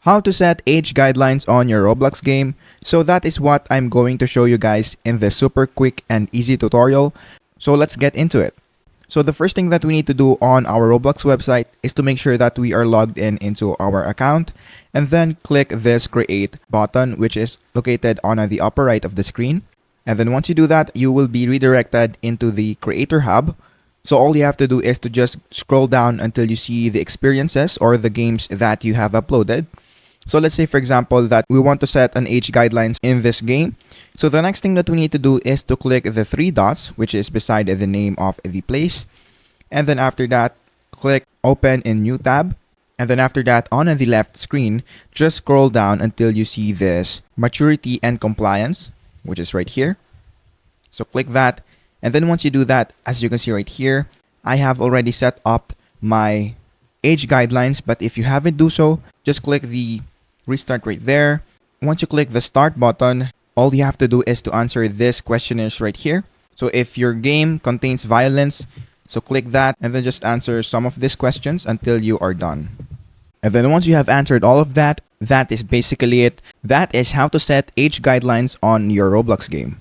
How to set age guidelines on your Roblox game. So that is what I'm going to show you guys in this super quick and easy tutorial. So let's get into it. So the first thing that we need to do on our Roblox website is to make sure that we are logged in into our account, and then click this create button, which is located on the upper right of the screen. And then once you do that, you will be redirected into the creator hub. So all you have to do is to just scroll down until you see the experiences or the games that you have uploaded. So let's say, for example, that we want to set an age guidelines in this game. So the next thing that we need to do is to click the three dots, which is beside the name of the place. And then after that, click open in new tab. And then after that, on the left screen, just scroll down until you see this maturity and compliance, which is right here. So click that. And then once you do that, as you can see right here, I have already set up my age guidelines. But if you haven't do so, just click the restart right there. Once you click the start button, all you have to do is to answer this questionnaires right here. So if your game contains violence, so click that and then just answer some of these questions until you are done. And then once you have answered all of that, that is basically it. That is how to set age guidelines on your Roblox game.